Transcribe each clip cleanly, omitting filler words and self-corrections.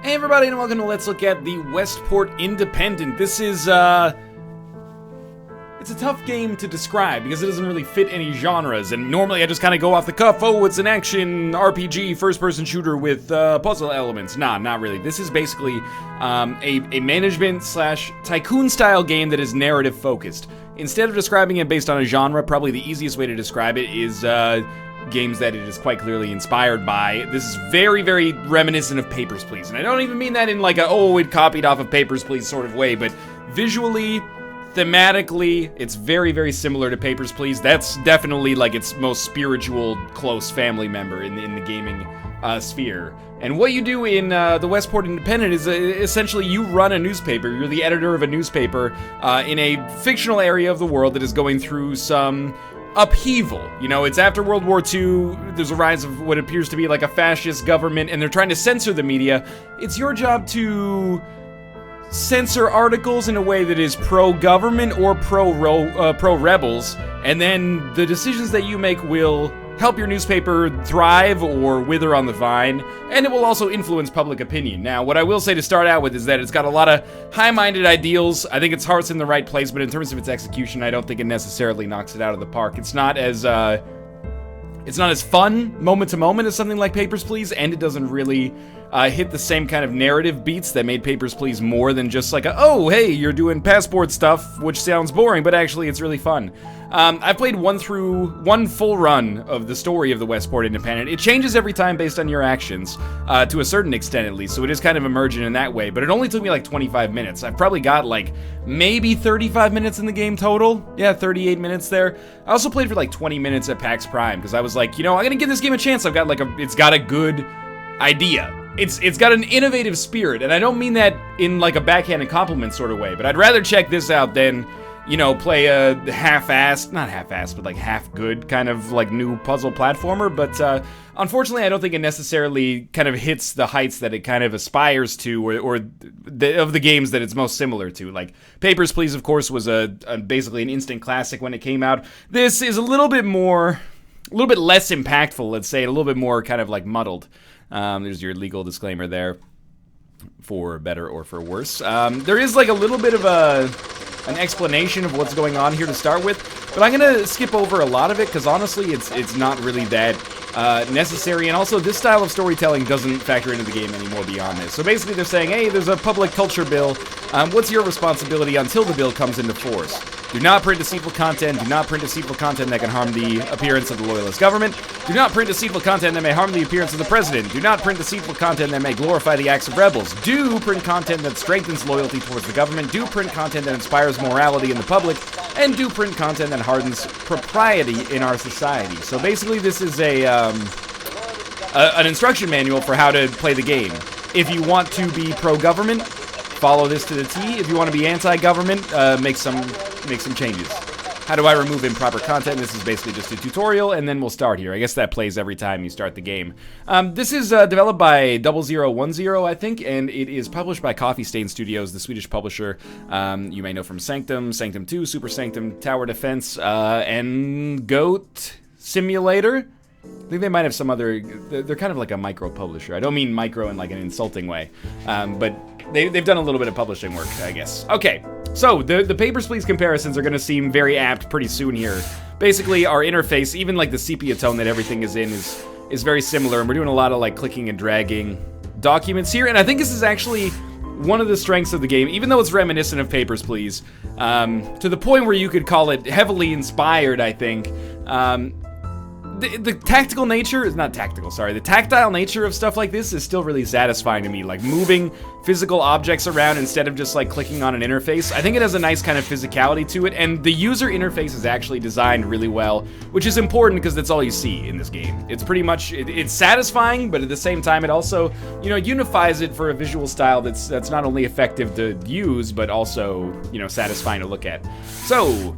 Hey everybody, and welcome to Let's Look at the Westport Independent. This is, it's a tough game to describe because it doesn't really fit any genres, and normally I just kind of go off the cuff, oh, it's an action RPG first-person shooter with puzzle elements. Nah, not really. This is basically a management/tycoon-style game that is narrative-focused. Instead of describing it based on a genre, probably the easiest way to describe it is games that it is quite clearly inspired by. This is very, very reminiscent of Papers, Please. And I don't even mean that in like a, oh, it copied off of Papers, Please sort of way, but visually, thematically, it's very, very similar to Papers, Please. That's definitely like its most spiritual, close family member in the gaming sphere. And what you do in the Westport Independent is essentially you run a newspaper. You're the editor of a newspaper in a fictional area of the world that is going through some upheaval. You know, it's after World War II, there's a rise of what appears to be like a fascist government, and they're trying to censor the media. It's your job to censor articles in a way that is pro-government or pro-rebels, and then the decisions that you make will help your newspaper thrive or wither on the vine, and it will also influence public opinion. Now, what I will say to start out with is that it's got a lot of high-minded ideals. I think its heart's in the right place, but in terms of its execution, I don't think it necessarily knocks it out of the park. It's not as fun moment to moment as something like Papers, Please, and it doesn't really hit the same kind of narrative beats that made Papers, Please more than just like a, oh, hey, you're doing passport stuff, which sounds boring, but actually it's really fun. I've played one full run of the story of the Westport Independent. It changes every time based on your actions, to a certain extent at least, so it is kind of emergent in that way, but it only took me like 25 minutes. I've probably got like maybe 35 minutes in the game total. Yeah, 38 minutes there. I also played for like 20 minutes at PAX Prime, because I was like, you know, I'm gonna give this game a chance. I've got like it's got a good idea. It's got an innovative spirit, and I don't mean that in like a backhanded compliment sort of way, but I'd rather check this out than, you know, play a half-assed, not half-assed, but like half-good kind of like new puzzle platformer, but unfortunately I don't think it necessarily kind of hits the heights that it kind of aspires to, or of the games that it's most similar to. Like, Papers, Please, of course, was basically an instant classic when it came out. This is a little bit less impactful, let's say, a little bit more kind of like muddled. There's your legal disclaimer there, for better or for worse. There is like a little bit of an explanation of what's going on here to start with, but I'm gonna skip over a lot of it because honestly it's not really that necessary, and also this style of storytelling doesn't factor into the game anymore beyond this. So basically they're saying, hey, there's a public culture bill. What's your responsibility until the bill comes into force? Do not print deceitful content. Do not print deceitful content that can harm the appearance of the loyalist government. Do not print deceitful content that may harm the appearance of the president. Do not print deceitful content that may glorify the acts of rebels. Do print content that strengthens loyalty towards the government. Do print content that inspires morality in the public. And do print content that hardens propriety in our society. So basically this is an instruction manual for how to play the game. If you want to be pro-government, follow this to the T. If you want to be anti-government, make some changes. How do I remove improper content? This is basically just a tutorial, and then we'll start here. I guess that plays every time you start the game. This is developed by 0010, I think, and it is published by Coffee Stain Studios, the Swedish publisher you may know from Sanctum, Sanctum 2, Super Sanctum, Tower Defense, and Goat Simulator. I think they might have some other, they're kind of like a micro publisher. I don't mean micro in like an insulting way, but they've done a little bit of publishing work, I guess. Okay, so the Papers, Please comparisons are going to seem very apt pretty soon here. Basically, our interface, even like the sepia tone that everything is in, is very similar, and we're doing a lot of like clicking and dragging documents here, and I think this is actually one of the strengths of the game, even though it's reminiscent of Papers, Please, to the point where you could call it heavily inspired, I think. The tactile nature is not tactical, sorry. The tactile nature of stuff like this is still really satisfying to me. Like moving physical objects around instead of just like clicking on an interface. I think it has a nice kind of physicality to it, and the user interface is actually designed really well, which is important because that's all you see in this game. It's pretty much, it's satisfying, but at the same time it also, you know, unifies it for a visual style that's not only effective to use, but also, you know, satisfying to look at. So,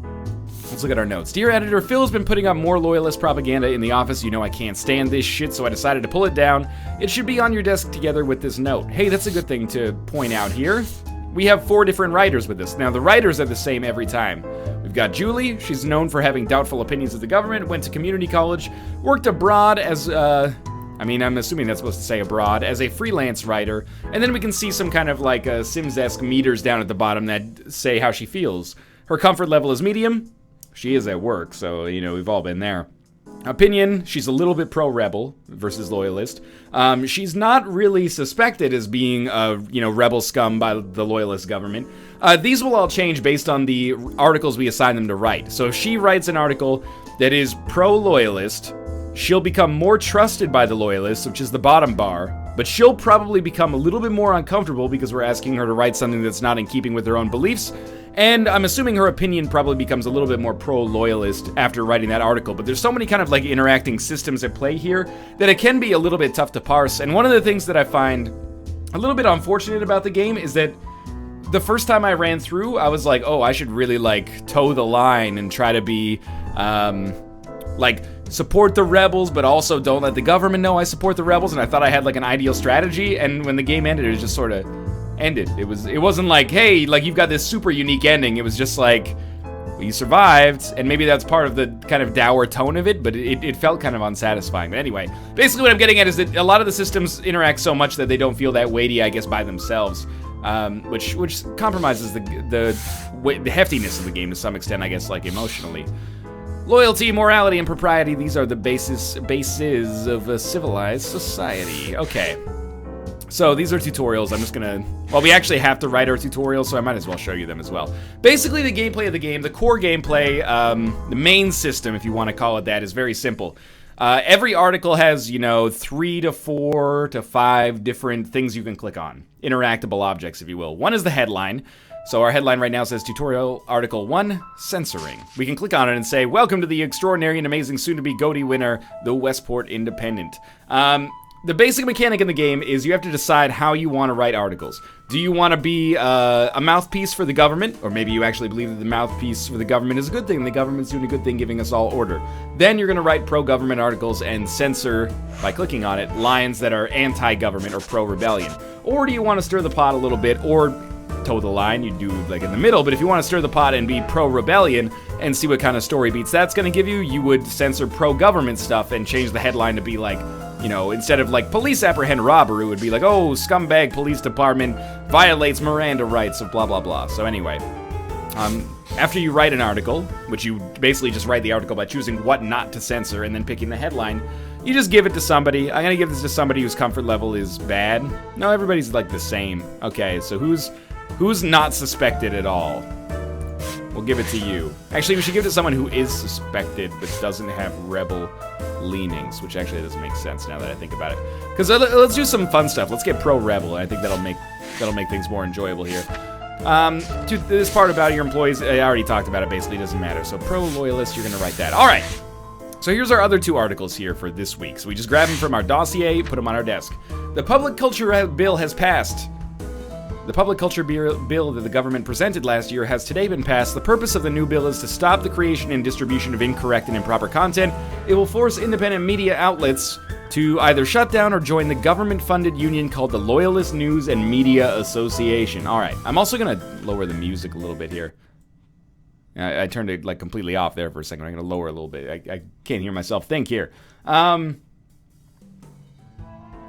let's look at our notes. Dear editor, Phil's been putting up more loyalist propaganda in the office. You know I can't stand this shit, so I decided to pull it down. It should be on your desk together with this note. Hey, that's a good thing to point out here. We have 4 different writers with this. Now, the writers are the same every time. We've got Julie. She's known for having doubtful opinions of the government, went to community college, worked abroad as I mean, I'm assuming that's supposed to say abroad, as a freelance writer. And then we can see some kind of like Sims-esque meters down at the bottom that say how she feels. Her comfort level is medium. She is at work, so, you know, we've all been there. Opinion, she's a little bit pro-rebel versus loyalist. She's not really suspected as being a, you know, rebel scum by the loyalist government. These will all change based on the articles we assign them to write. So if she writes an article that is pro-loyalist, she'll become more trusted by the loyalists, which is the bottom bar, but she'll probably become a little bit more uncomfortable because we're asking her to write something that's not in keeping with her own beliefs. And I'm assuming her opinion probably becomes a little bit more pro-loyalist after writing that article. But there's so many kind of like interacting systems at play here that it can be a little bit tough to parse. And one of the things that I find a little bit unfortunate about the game is that the first time I ran through, I was like, oh, I should really like toe the line and try to be like support the rebels, but also don't let the government know I support the rebels. And I thought I had like an ideal strategy. And when the game ended, it just sort of ended. It wasn't like, hey, like you've got this super unique ending. It was just like, well, you survived, and maybe that's part of the kind of dour tone of it, but it felt kind of unsatisfying. But anyway, basically what I'm getting at is that a lot of the systems interact so much that they don't feel that weighty, I guess, by themselves, which compromises the heftiness of the game to some extent, I guess, like emotionally. Loyalty, morality, and propriety, these are the bases of a civilized society. Okay. So these are tutorials. I'm just gonna, well, we actually have to write our tutorials, so I might as well show you them as well. Basically, the gameplay of the game, the core gameplay, the main system, if you want to call it that, is very simple. Every article has, you know, 3 to 4 to 5 different things you can click on. Interactable objects, if you will. One is the headline. So our headline right now says Tutorial Article 1, Censoring. We can click on it and say, welcome to the extraordinary and amazing soon-to-be GOTY winner, the Westport Independent. The basic mechanic in the game is you have to decide how you want to write articles. Do you want to be a mouthpiece for the government? Or maybe you actually believe that the mouthpiece for the government is a good thing. The government's doing a good thing, giving us all order. Then you're going to write pro-government articles and censor, by clicking on it, lines that are anti-government or pro-rebellion. Or do you want to stir the pot a little bit, or toe the line, you do like in the middle, but if you want to stir the pot and be pro-rebellion and see what kind of story beats that's going to give you, you would censor pro-government stuff and change the headline to be like, you know, instead of like police apprehend robber, it would be like, oh, scumbag police department violates Miranda rights of blah, blah, blah. So anyway, after you write an article, which you basically just write the article by choosing what not to censor and then picking the headline, you just give it to somebody. I'm going to give this to somebody whose comfort level is bad. No, everybody's like the same. Okay, so who's not suspected at all? We'll give it to you. Actually, we should give it to someone who is suspected but doesn't have rebel leanings, which actually doesn't make sense now that I think about it. Because let's do some fun stuff. Let's get pro-rebel. I think that'll make things more enjoyable here. To this part about your employees, I already talked about it. Basically, doesn't matter. So pro-loyalist, you're gonna write that. All right. So here's our other 2 articles here for this week. So we just grab them from our dossier, put them on our desk. The public culture bill has passed. The public culture bill that the government presented last year has today been passed. The purpose of the new bill is to stop the creation and distribution of incorrect and improper content. It will force independent media outlets to either shut down or join the government-funded union called the Loyalist News and Media Association. All right, I'm also going to lower the music a little bit here. I turned it like completely off there for a second. I'm going to lower a little bit. I can't hear myself think here.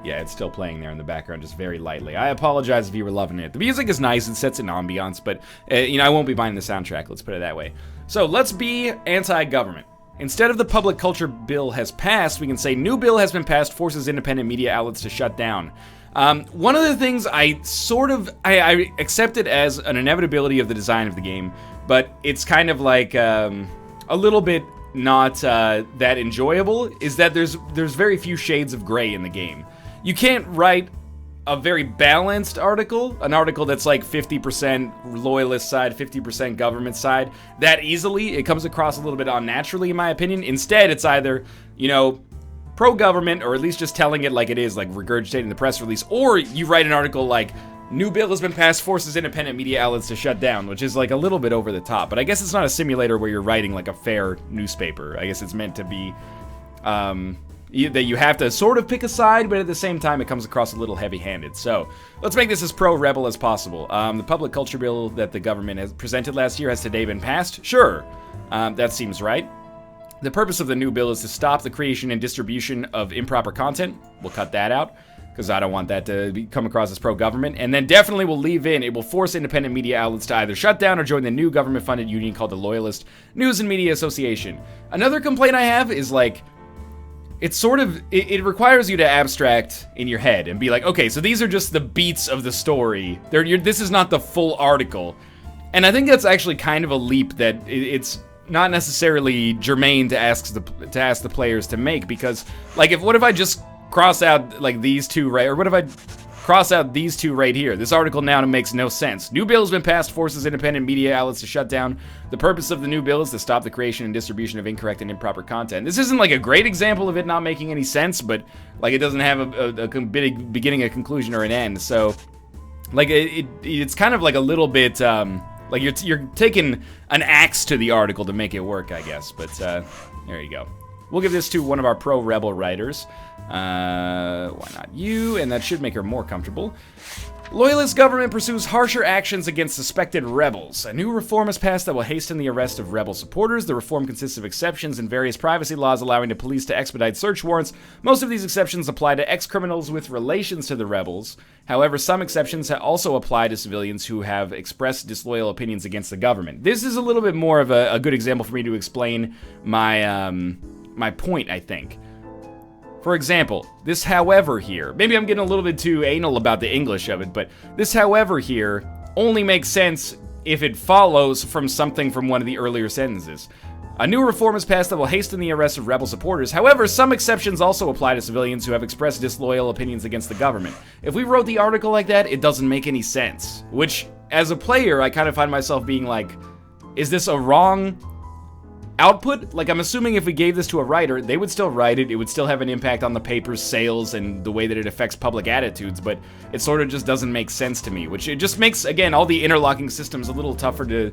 Yeah, it's still playing there in the background, just very lightly. I apologize if you were loving it. The music is nice, it sets an ambiance, but, you know, I won't be buying the soundtrack, let's put it that way. So, let's be anti-government. Instead of the public culture bill has passed, we can say new bill has been passed, forces independent media outlets to shut down. One of the things I accept it as an inevitability of the design of the game, but it's kind of like a little bit not that enjoyable, is that there's very few shades of gray in the game. You can't write a very balanced article, an article that's like 50% loyalist side, 50% government side, that easily. It comes across a little bit unnaturally, in my opinion. Instead, it's either, you know, pro-government, or at least just telling it like it is, like regurgitating the press release, or you write an article like, new bill has been passed, forces independent media outlets to shut down, which is like a little bit over the top. But I guess it's not a simulator where you're writing like a fair newspaper. I guess it's meant to be, that you have to sort of pick a side, but at the same time it comes across a little heavy-handed. So let's make this as pro-rebel as possible. The public culture bill that the government has presented last year has today been passed. Sure, that seems right. The purpose of the new bill is to stop the creation and distribution of improper content. We'll cut that out, because I don't want that to come across as pro-government. And then definitely we'll leave in, it will force independent media outlets to either shut down or join the new government-funded union called the Loyalist News and Media Association. Another complaint I have is, like, it requires you to abstract in your head and be like, okay, so these are just the beats of the story. This is not the full article. And I think that's actually kind of a leap that it's not necessarily germane to ask the players to make, because, like, what if I just cross out, like, these two right, or what if I cross out these two right here? This article now makes no sense. New bill has been passed, forces independent media outlets to shut down. The purpose of the new bill is to stop the creation and distribution of incorrect and improper content. This isn't, like, a great example of it not making any sense, but, like, it doesn't have a beginning, a conclusion, or an end. So, like, it's kind of like a little bit, like, you're taking an axe to the article to make it work, I guess. But, there you go. We'll give this to one of our pro-rebel writers. Why not you? And that should make her more comfortable. Loyalist government pursues harsher actions against suspected rebels. A new reform is passed that will hasten the arrest of rebel supporters. The reform consists of exceptions in various privacy laws allowing the police to expedite search warrants. Most of these exceptions apply to ex-criminals with relations to the rebels. However, some exceptions also apply to civilians who have expressed disloyal opinions against the government. This is a little bit more of a good example for me to explain my point, I think. For example, this however here, maybe I'm getting a little bit too anal about the English of it, but this however here only makes sense if it follows from something from one of the earlier sentences. A new reform is passed that will hasten the arrest of rebel supporters. However, some exceptions also apply to civilians who have expressed disloyal opinions against the government. If we wrote the article like that, it doesn't make any sense. Which, as a player, I kind of find myself being like, is this a wrong output? Like, I'm assuming if we gave this to a writer, they would still write it, it would still have an impact on the paper's sales and the way that it affects public attitudes, but it sort of just doesn't make sense to me, which it just makes, again, all the interlocking systems a little tougher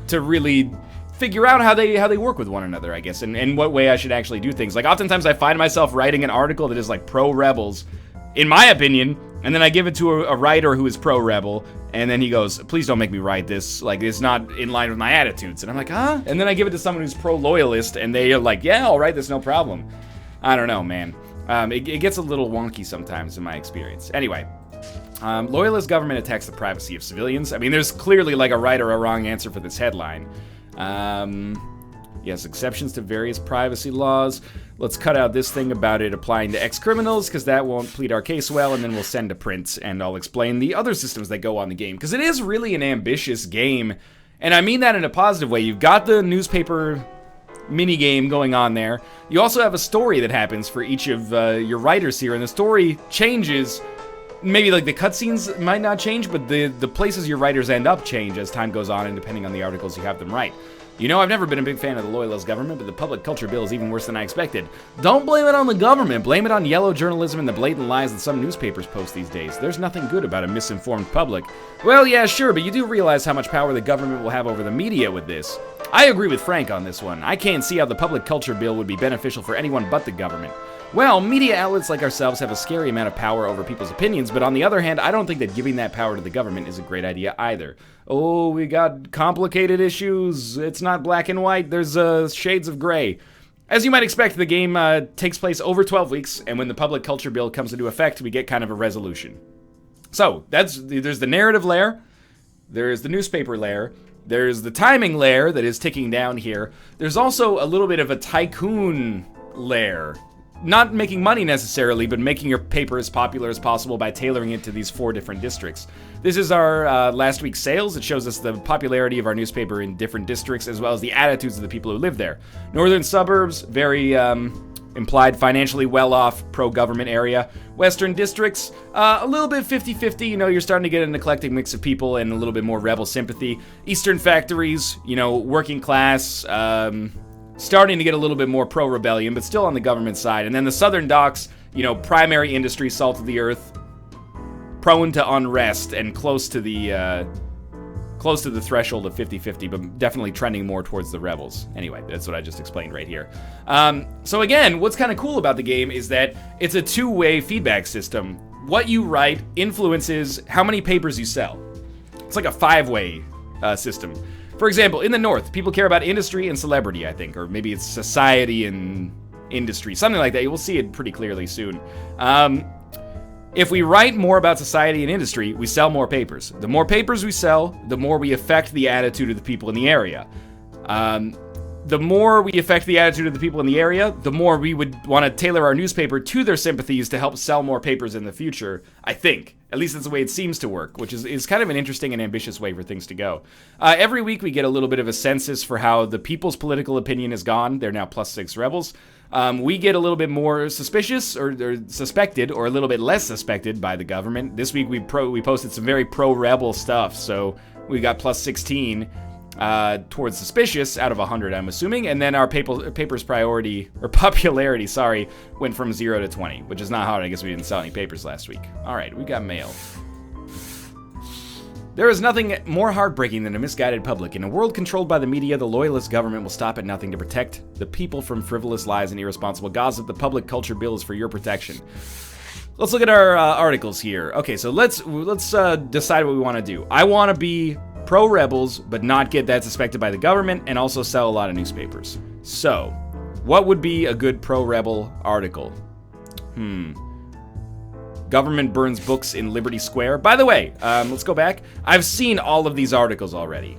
to really figure out how they work with one another, I guess, and what way I should actually do things. Like, oftentimes I find myself writing an article that is, like, pro-rebels, in my opinion, and then I give it to a writer who is pro-rebel, and then he goes, please don't make me write this, like, it's not in line with my attitudes. And I'm like, huh? And then I give it to someone who's pro-loyalist, and they are like, yeah, I'll write this, no problem. I don't know, man. It gets a little wonky sometimes in my experience. Anyway, loyalist government attacks the privacy of civilians. I mean, there's clearly, like, a right or a wrong answer for this headline. Yes, exceptions to various privacy laws. Let's cut out this thing about it applying to ex-criminals, because that won't plead our case well, and then we'll send to print, and I'll explain the other systems that go on the game, because it is really an ambitious game, and I mean that in a positive way. You've got the newspaper mini-game going on there. You also have a story that happens for each of your writers here, and the story changes. Maybe, like, the cutscenes might not change, but the places your writers end up change as time goes on, and depending on the articles you have them write. You know, I've never been a big fan of the loyalist government, but the public culture bill is even worse than I expected. Don't blame it on the government, blame it on yellow journalism and the blatant lies that some newspapers post these days. There's nothing good about a misinformed public. Well, yeah, sure, but you do realize how much power the government will have over the media with this. I agree with Frank on this one. I can't see how the public culture bill would be beneficial for anyone but the government. Well, media outlets like ourselves have a scary amount of power over people's opinions, but on the other hand, I don't think that giving that power to the government is a great idea either. Oh, we got complicated issues. It's not black and white. There's shades of gray. As you might expect, the game takes place over 12 weeks, and when the public culture bill comes into effect, we get kind of a resolution. So, there's the narrative layer, there's the newspaper layer, there's the timing layer that is ticking down here. There's also a little bit of a Tycoon layer. Not making money necessarily, but making your paper as popular as possible by tailoring it to these 4 different districts. This is our last week's sales. It shows us the popularity of our newspaper in different districts, as well as the attitudes of the people who live there. Northern suburbs, very implied financially well-off, pro-government area. Western districts, a little bit 50-50. You know, you're starting to get an eclectic mix of people and a little bit more rebel sympathy. Eastern factories, you know, working class, starting to get a little bit more pro-rebellion, but still on the government side. And then the southern docks, you know, primary industry, salt of the earth, prone to unrest and close to the threshold of 50-50, but definitely trending more towards the rebels. Anyway, that's what I just explained right here. So again, what's kind of cool about the game is that it's a 2-way feedback system. What you write influences how many papers you sell. It's like a 5-way system. For example, in the North, people care about industry and celebrity, I think, or maybe it's society and industry, something like that. You will see it pretty clearly soon. If we write more about society and industry, we sell more papers. The more papers we sell, the more we affect the attitude of the people in the area. The more we affect the attitude of the people in the area, the more we would want to tailor our newspaper to their sympathies to help sell more papers in the future, I think. At least that's the way it seems to work, which is kind of an interesting and ambitious way for things to go. Every week we get a little bit of a census for how the people's political opinion is gone. They're now +6 rebels. We get a little bit more suspicious or suspected or a little bit less suspected by the government. This week we posted some very pro-rebel stuff, so we got +16 towards suspicious out of 100, I'm assuming, and then our paper's popularity, went from 0 to 20, which is not hard. I guess we didn't sell any papers last week. All right, we got mail. There is nothing more heartbreaking than a misguided public. In a world controlled by the media, the loyalist government will stop at nothing to protect the people from frivolous lies and irresponsible gossip. The public culture bill is for your protection. Let's look at our articles here. Okay, so let's decide what we want to do. I want to be pro-rebels, but not get that suspected by the government, and also sell a lot of newspapers. So, what would be a good pro-rebel article? Government burns books in Liberty Square. By the way, let's go back. I've seen all of these articles already.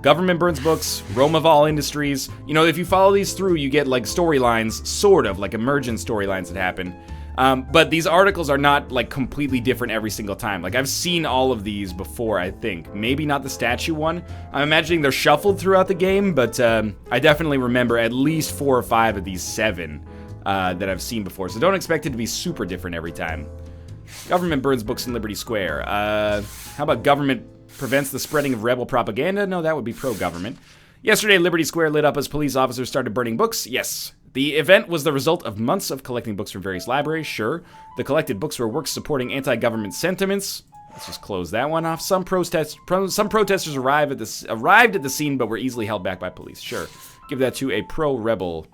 Government burns books, Romaval Industries. You know, if you follow these through, you get like storylines, sort of, like emergent storylines that happen. But these articles are not like completely different every single time. Like I've seen all of these before, I think. Maybe not the statue one. I'm imagining they're shuffled throughout the game, but I definitely remember at least 4 or 5 of these 7 that I've seen before. So don't expect it to be super different every time. Government burns books in Liberty Square. How about government prevents the spreading of rebel propaganda? No, that would be pro-government. Yesterday, Liberty Square lit up as police officers started burning books. Yes. The event was the result of months of collecting books from various libraries. Sure. The collected books were works supporting anti-government sentiments. Let's just close that one off. Some protesters arrived at the scene, but were easily held back by police. Sure. Give that to a pro-rebel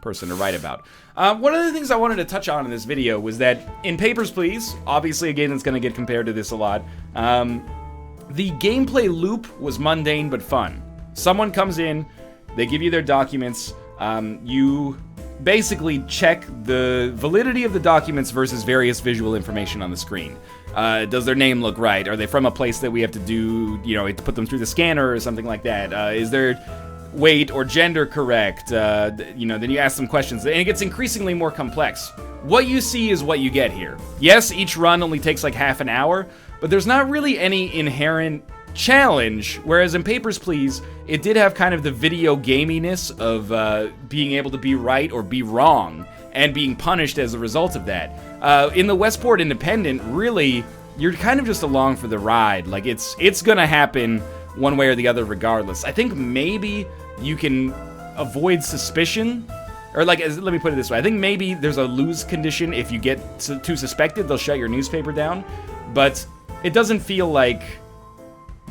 person to write about. One of the things I wanted to touch on in this video was that in Papers, Please, obviously again it's going to get compared to this a lot, the gameplay loop was mundane but fun. Someone comes in, they give you their documents, you basically check the validity of the documents versus various visual information on the screen. Does their name look right? Are they from a place that we have to do, you know, to put them through the scanner or something like that? Is their weight or gender correct? You know, then you ask them questions, and it gets increasingly more complex. What you see is what you get here. Yes, each run only takes like half an hour, but there's not really any inherent challenge, whereas in Papers, Please, it did have kind of the video gaminess of being able to be right or be wrong, and being punished as a result of that. In the Westport Independent, really, you're kind of just along for the ride. Like, it's gonna happen one way or the other regardless. I think maybe you can avoid suspicion, or like, let me put it this way. I think maybe there's a lose condition. If you get too suspected, they'll shut your newspaper down, but it doesn't feel like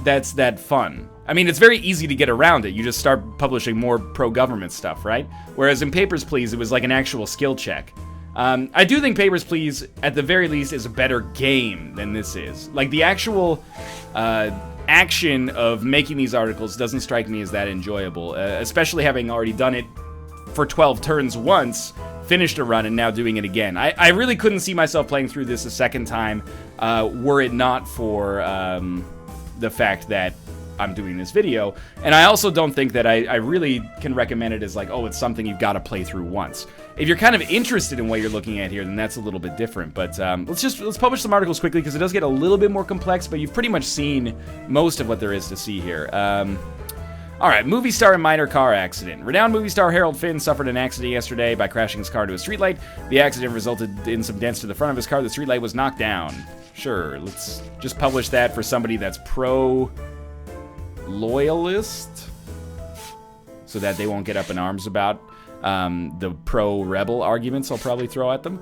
that's that fun. I mean, it's very easy to get around it. You just start publishing more pro-government stuff, right? Whereas in Papers, Please, it was like an actual skill check. I do think Papers, Please, at the very least, is a better game than this is. Like, the actual action of making these articles doesn't strike me as that enjoyable, especially having already done it for 12 turns once, finished a run, and now doing it again. I really couldn't see myself playing through this a second time were it not for the fact that I'm doing this video. And I also don't think that I really can recommend it as like, oh, it's something you've got to play through once. If you're kind of interested in what you're looking at here, then that's a little bit different. But let's publish some articles quickly, because it does get a little bit more complex, but you've pretty much seen most of what there is to see here. Alright, movie star in minor car accident. Renowned movie star Harold Finn suffered an accident yesterday by crashing his car into a streetlight. The accident resulted in some dents to the front of his car. The streetlight was knocked down. Sure, let's just publish that for somebody that's pro-loyalist, so that they won't get up in arms about the pro-rebel arguments I'll probably throw at them.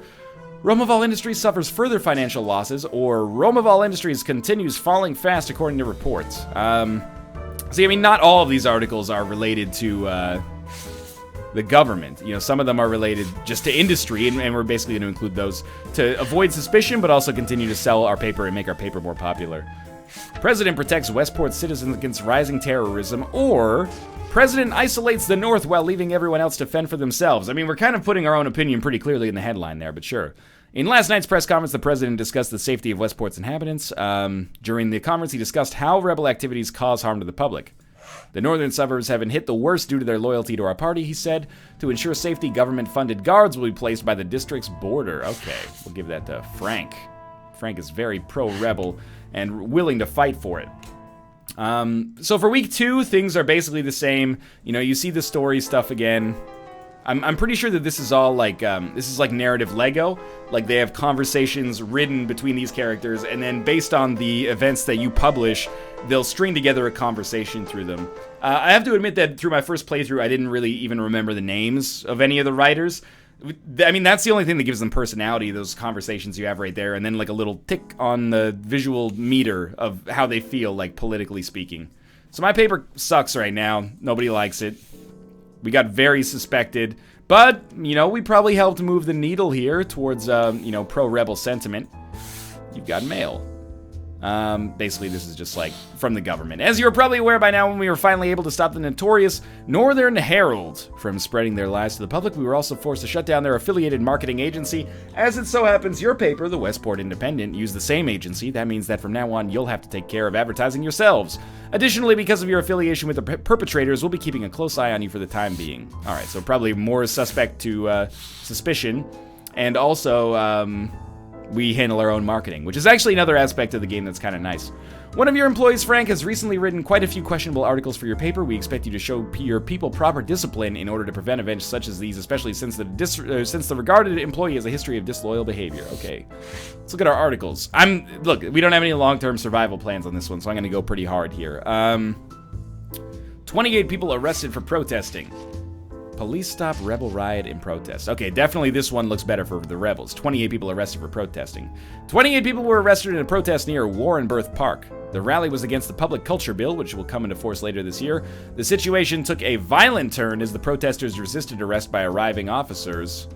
Romaval Industries suffers further financial losses, or Romaval Industries continues falling fast according to reports. See, I mean, not all of these articles are related to the government. You know, some of them are related just to industry, and we're basically going to include those to avoid suspicion, but also continue to sell our paper and make our paper more popular. President protects Westport citizens against rising terrorism, or President isolates the North while leaving everyone else to fend for themselves. I mean, we're kind of putting our own opinion pretty clearly in the headline there, but sure. In last night's press conference, the president discussed the safety of Westport's inhabitants. During the conference, he discussed how rebel activities cause harm to the public. The northern suburbs have been hit the worst due to their loyalty to our party, he said. To ensure safety, government-funded guards will be placed by the district's border. Okay, we'll give that to Frank. Frank is very pro-rebel and willing to fight for it. So for week 2, things are basically the same. You know, you see the story stuff again. I'm pretty sure that this is all like, this is like narrative Lego. Like, they have conversations written between these characters, and then based on the events that you publish, they'll string together a conversation through them. I have to admit that through my first playthrough, I didn't really even remember the names of any of the writers. I mean, that's the only thing that gives them personality, those conversations you have right there, and then like a little tick on the visual meter of how they feel, like politically speaking. So my paper sucks right now. Nobody likes it. We got very suspected, but, you know, we probably helped move the needle here towards, you know, pro-rebel sentiment. You've got mail. Basically, this is just, like, from the government. As you're probably aware by now, when we were finally able to stop the notorious Northern Herald from spreading their lies to the public, we were also forced to shut down their affiliated marketing agency. As it so happens, your paper, the Westport Independent, used the same agency. That means that from now on, you'll have to take care of advertising yourselves. Additionally, because of your affiliation with the perpetrators, we'll be keeping a close eye on you for the time being. Alright, so probably more suspect to suspicion. And also, we handle our own marketing, which is actually another aspect of the game that's kind of nice. One of your employees, Frank, has recently written quite a few questionable articles for your paper. We expect you to show your people proper discipline in order to prevent events such as these, especially since the regarded employee has a history of disloyal behavior. Okay, let's look at our articles. Look, we don't have any long-term survival plans on this one, so I'm going to go pretty hard here. 28 people arrested for protesting. Police stop rebel riot in protest. Okay, definitely this one looks better for the rebels. 28 people arrested for protesting. 28 people were arrested in a protest near Warrenburth Park. The rally was against the Public Culture Bill, which will come into force later this year. The situation took a violent turn as the protesters resisted arrest by arriving officers.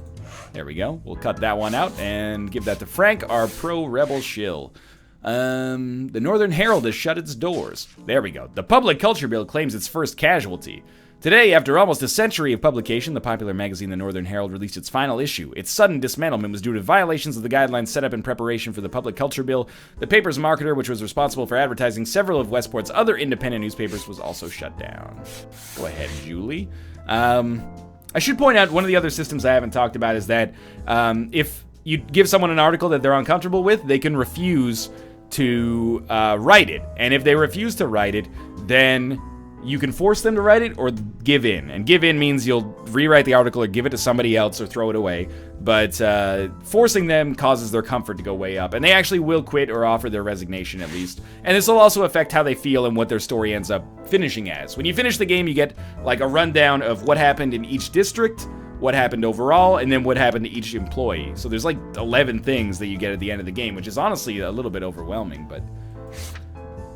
There we go. We'll cut that one out and give that to Frank, our pro-rebel shill. The Northern Herald has shut its doors. There we go. The Public Culture Bill claims its first casualty. Today, after almost a century of publication, the popular magazine The Northern Herald released its final issue. Its sudden dismantlement was due to violations of the guidelines set up in preparation for the Public Culture Bill. The paper's marketer, which was responsible for advertising several of Westport's other independent newspapers, was also shut down. Go ahead, Julie. I should point out, one of the other systems I haven't talked about is that if you give someone an article that they're uncomfortable with, they can refuse to write it. And if they refuse to write it, then you can force them to write it or give in. And give in means you'll rewrite the article or give it to somebody else or throw it away. But forcing them causes their comfort to go way up. And they actually will quit or offer their resignation at least. And this will also affect how they feel and what their story ends up finishing as. When you finish the game, you get like a rundown of what happened in each district, what happened overall, and then what happened to each employee. So there's like 11 things that you get at the end of the game, which is honestly a little bit overwhelming, but...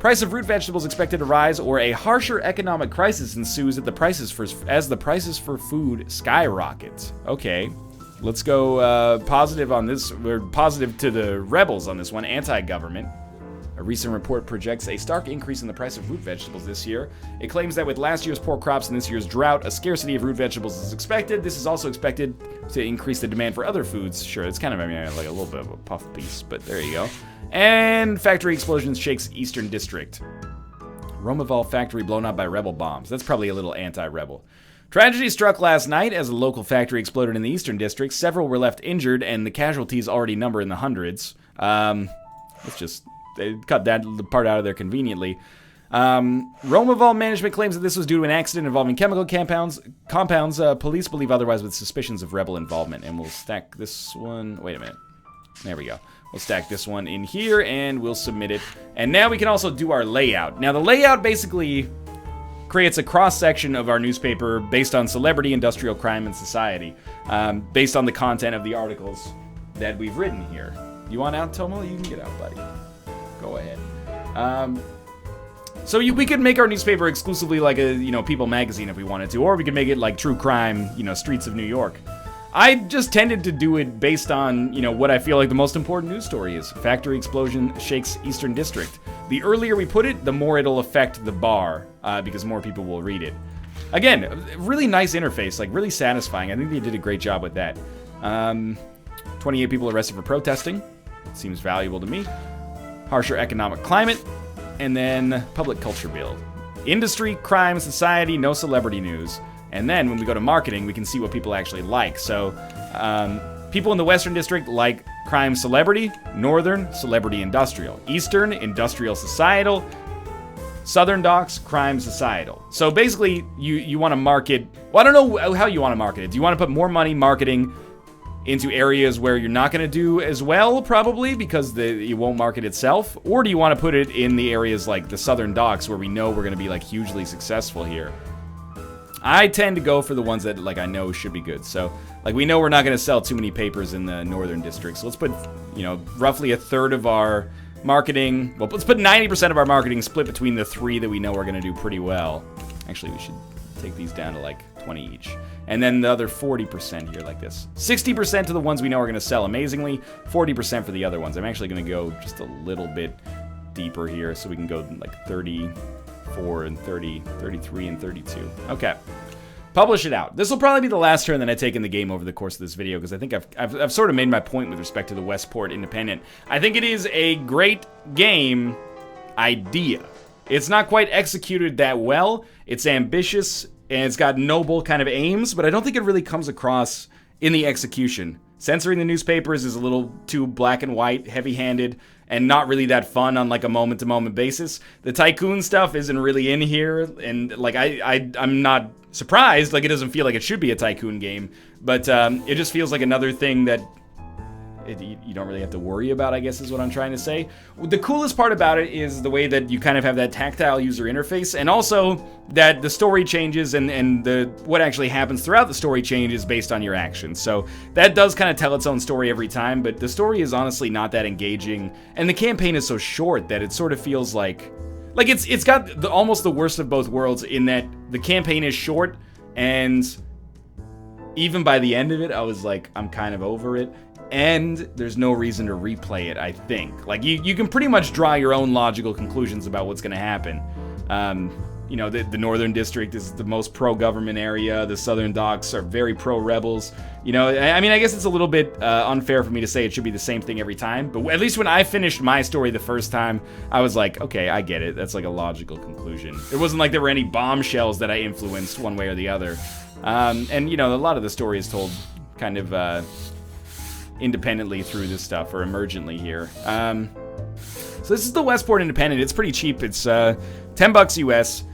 Price of root vegetables expected to rise, or a harsher economic crisis ensues as the prices for food skyrocket. Okay, let's go positive on this. We're positive to the rebels on this one, anti-government. A recent report projects a stark increase in the price of root vegetables this year. It claims that with last year's poor crops and this year's drought, a scarcity of root vegetables is expected. This is also expected to increase the demand for other foods. Sure, it's kind of, I mean, like a little bit of a puff piece, but there you go. And factory explosions shakes Eastern District. Romaval factory blown up by rebel bombs. That's probably a little anti-rebel. Tragedy struck last night as a local factory exploded in the Eastern District. Several were left injured, and the casualties already number in the hundreds. They cut that part out of there conveniently. Romaval management claims that this was due to an accident involving chemical compounds. Police believe otherwise with suspicions of rebel involvement. And we'll stack this one. Wait a minute. There we go. We'll stack this one in here, and we'll submit it. And now we can also do our layout. Now, the layout basically creates a cross-section of our newspaper based on celebrity, industrial crime, and society, based on the content of the articles that we've written here. You want out, Tomo? You can get out, buddy. Go ahead. So we could make our newspaper exclusively like a, People magazine if we wanted to, or we could make it like true crime, Streets of New York. I just tended to do it based on, what I feel like the most important news story is. Factory explosion shakes Eastern District. the earlier we put it, the more it'll affect the bar, because more people will read it. Again, really nice interface, like really satisfying. I think they did a great job with that. 28 people arrested for protesting. Seems valuable to me. Harsher economic climate. And then public culture bill. Industry, crime, society, no celebrity news. And then when we go to marketing, we can see what people actually like. So people in the Western District like crime celebrity, Northern celebrity industrial, Eastern industrial societal, Southern docks crime societal. So basically you want to market, well, I don't know how you want to market it. Do you want to put more money marketing into areas where you're not going to do as well, probably, because it won't market itself? Or do you want to put it in the areas like the Southern docks where we know we're going to be like hugely successful here? I tend to go for the ones that like I know should be good. So like we know we're not going to sell too many papers in the Northern District. So let's put, you know, roughly a third of our marketing, well, let's put 90% of our marketing split between the 3 that we know are going to do pretty well. Actually, we should take these down to like 20 each. And then the other 40% here like this. 60% to the ones we know are going to sell amazingly, 40% for the other ones. I'm actually going to go just a little bit deeper here so we can go like 34 and 30, 33 and 32. Okay. Publish it out. This will probably be the last turn that I take in the game over the course of this video, because I think I've sort of made my point with respect to the Westport Independent. I think it is a great game idea. It's not quite executed that well. It's ambitious, and it's got noble kind of aims, but I don't think it really comes across in the execution. Censoring the newspapers is a little too black and white, heavy-handed, and not really that fun on like a moment-to-moment basis. The Tycoon stuff isn't really in here, and like I'm not surprised. Like, it doesn't feel like it should be a Tycoon game, but it just feels like another thing that you don't really have to worry about, I guess is what I'm trying to say. The coolest part about it is the way that you kind of have that tactile user interface, and also that the story changes and what actually happens throughout the story changes based on your actions. So that does kind of tell its own story every time, but the story is honestly not that engaging, and the campaign is so short that it sort of feels like it's got almost the worst of both worlds, in that the campaign is short, and even by the end of it, I was like, I'm kind of over it. And there's no reason to replay it, I think. Like, you can pretty much draw your own logical conclusions about what's going to happen. You know, the Northern District is the most pro-government area. The Southern docks are very pro-rebels. You know, I mean, I guess it's a little bit unfair for me to say it should be the same thing every time. But at least when I finished my story the first time, I was like, okay, I get it. That's like a logical conclusion. It wasn't like there were any bombshells that I influenced one way or the other. And, you know, a lot of the story is told kind of independently through this stuff, or emergently here. So this is the Westport Independent. It's pretty cheap. It's $10 US.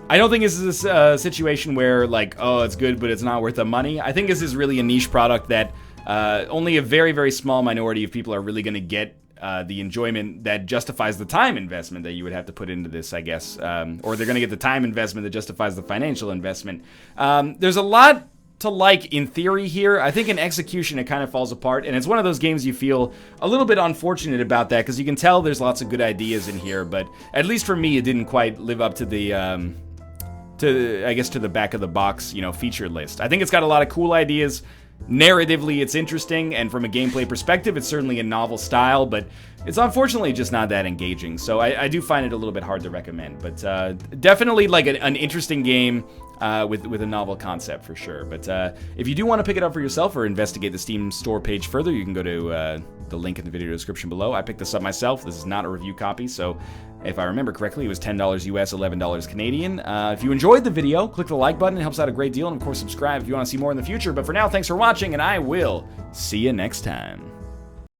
I don't think this is a situation where, like, oh, it's good, but it's not worth the money. I think this is really a niche product that only a very, very small minority of people are really going to get the enjoyment that justifies the time investment that you would have to put into this, I guess. Or they're going to get the time investment that justifies the financial investment. There's a lot to like in theory here. I think in execution it kind of falls apart, and it's one of those games you feel a little bit unfortunate about that, because you can tell there's lots of good ideas in here, but at least for me it didn't quite live up to the I guess to the back of the box, you know, feature list. I think it's got a lot of cool ideas. Narratively, it's interesting, and from a gameplay perspective, it's certainly a novel style, but it's unfortunately just not that engaging. So I do find it a little bit hard to recommend, but definitely like an interesting game with a novel concept for sure. But if you do want to pick it up for yourself or investigate the Steam store page further, you can go to the link in the video description below. I picked this up myself. This is not a review copy, so if I remember correctly, it was $10 US, $11 Canadian. If you enjoyed the video, click the like button. It helps out a great deal. And of course, subscribe if you want to see more in the future. But for now, thanks for watching, and I will see you next time.